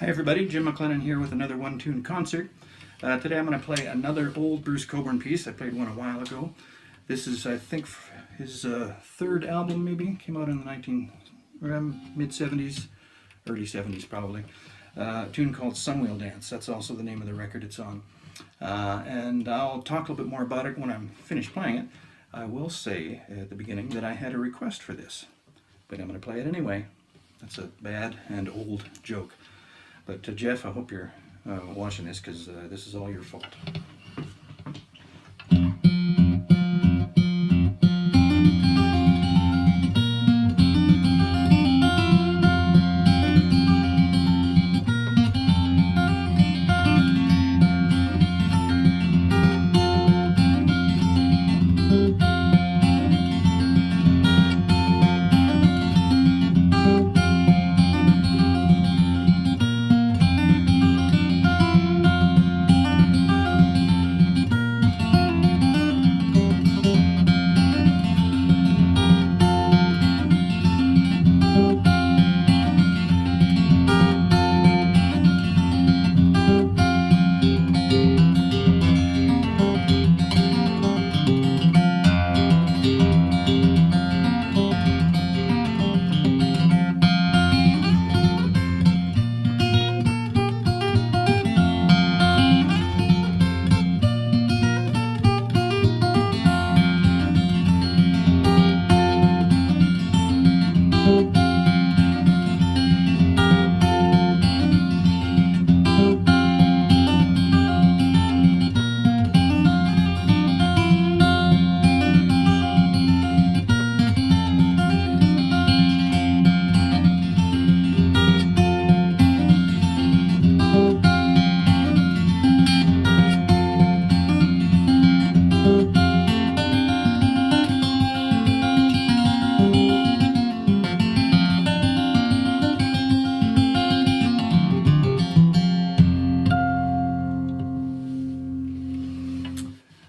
Hi everybody, Jim McLennan here with another one-tune concert. Today I'm going to play another old Bruce Cockburn piece. I played one a while ago. This is, I think, his third album maybe. Came out in the mid-70s, early 70s probably. A tune called Sunwheel Dance. That's also the name of the record it's on. And I'll talk a little bit more about it when I'm finished playing it. I will say at the beginning that I had a request for this, but I'm going to play it anyway. That's a bad and old joke. But Jeff, I hope you're watching this, because this is all your fault.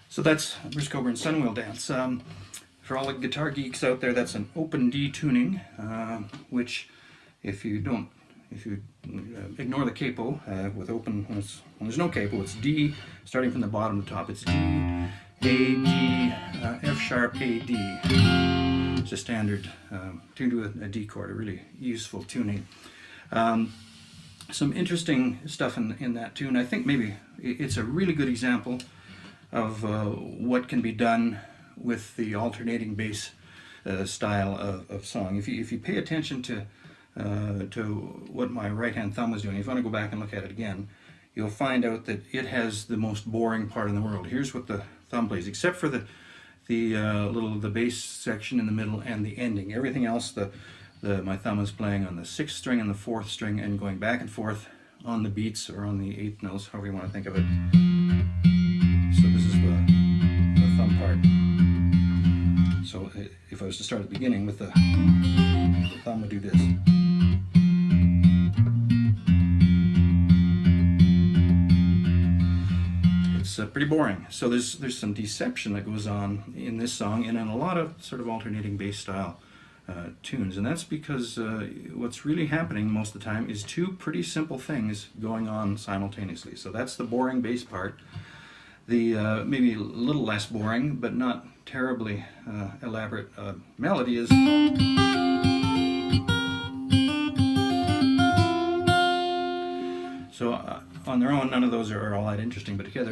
So that's Bruce Cockburn's Sunwheel Dance. For all the guitar geeks out there, that's an open D tuning, which if you ignore the capo with open, when there's no capo, it's D starting from the bottom to top. It's D, A, D, F sharp, A, D. It's a standard tuned to a D chord, a really useful tuning. Some interesting stuff in that tune. I think maybe it's a really good example of what can be done with the alternating bass style of song. If you pay attention to what my right hand thumb was doing, if you want to go back and look at it again, you'll find out that it has the most boring part in the world. Here's what the thumb plays, except for the bass section in the middle and the ending. Everything else, my thumb is playing on the 6th string and the 4th string and going back and forth on the beats or on the 8th notes, however you want to think of it. So this is the thumb part. So if I was to start at the beginning with the thumb would do this. It's pretty boring. So there's some deception that goes on in this song and in a lot of sort of alternating bass style tunes, and that's because what's really happening most of the time is two pretty simple things going on simultaneously. So that's the boring bass part. The maybe a little less boring, but not terribly elaborate melody is. So on their own, none of those are all that interesting, but together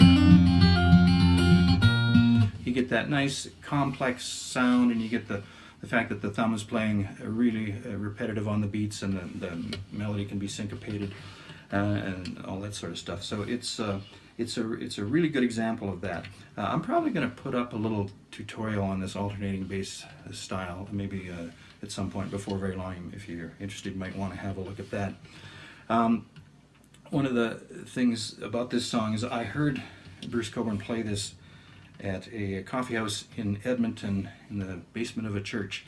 you get that nice complex sound, and you get the fact that the thumb is playing really repetitive on the beats, and the melody can be syncopated and all that sort of stuff. So it's a really good example of that. I'm probably going to put up a little tutorial on this alternating bass style, maybe at some point before very long. If you're interested, you might want to have a look at that. One of the things about this song is I heard Bruce Cockburn play this at a coffee house in Edmonton in the basement of a church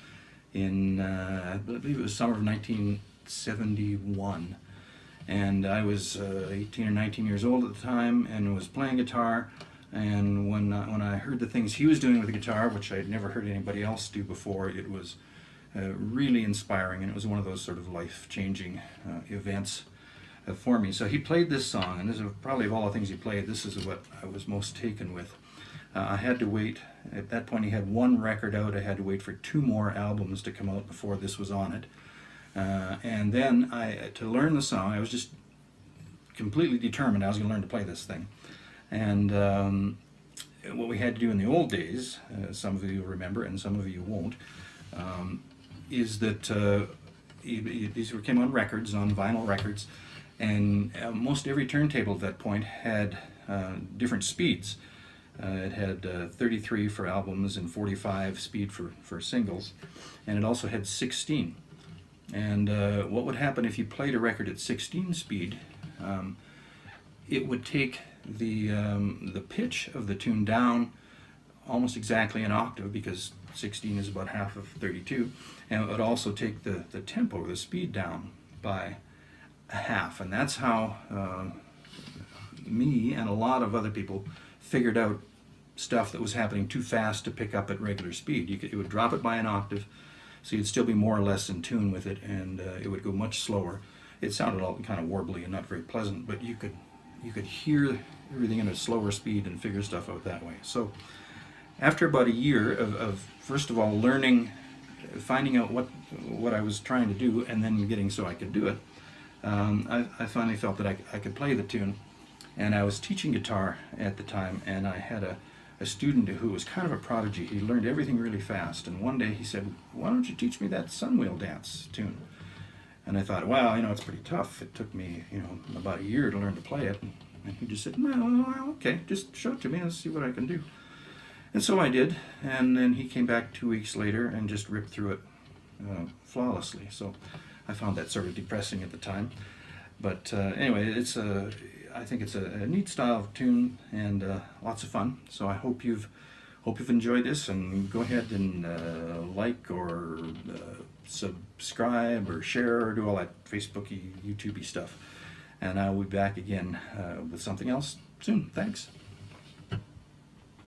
in, I believe it was summer of 1971. And I was 18 or 19 years old at the time and was playing guitar, And when I heard the things he was doing with the guitar, which I had never heard anybody else do before, it was really inspiring, and it was one of those sort of life-changing events for me. So he played this song, and this is probably of all the things he played, this is what I was most taken with. I had to wait, at that point he had one record out, I had to wait for 2 more albums to come out before this was on it. And then to learn the song, I was just completely determined I was going to learn to play this thing. And what we had to do in the old days, some of you remember and some of you won't, is that these came on records, on vinyl records, and most every turntable at that point had different speeds. It had 33 for albums and 45 speed for singles, and it also had 16. And what would happen if you played a record at 16 speed, it would take the pitch of the tune down almost exactly an octave, because 16 is about half of 32, and it would also take the tempo or the speed down by a half. And that's how me and a lot of other people figured out stuff that was happening too fast to pick up at regular speed. It would drop it by an octave, so you'd still be more or less in tune with it, and it would go much slower. It sounded all kind of warbly and not very pleasant, but you could hear everything in a slower speed and figure stuff out that way. So after about a year of first of all learning, finding out what I was trying to do, and then getting so I could do it, I finally felt that I could play the tune. And I was teaching guitar at the time, and I had a student who was kind of a prodigy. He learned everything really fast, and one day he said, "Why don't you teach me that Sunwheel dance tune?" And I thought, well, it's pretty tough. It took me, about a year to learn to play it. And he just said, "Well, okay, just show it to me and see what I can do." And so I did, and then he came back 2 weeks later and just ripped through it flawlessly. So I found that sort of depressing at the time. But anyway, I think it's a neat style of tune, and lots of fun. So I hope you've enjoyed this, and go ahead and like or subscribe or share or do all that Facebooky, YouTubey stuff. And I'll be back again with something else soon. Thanks.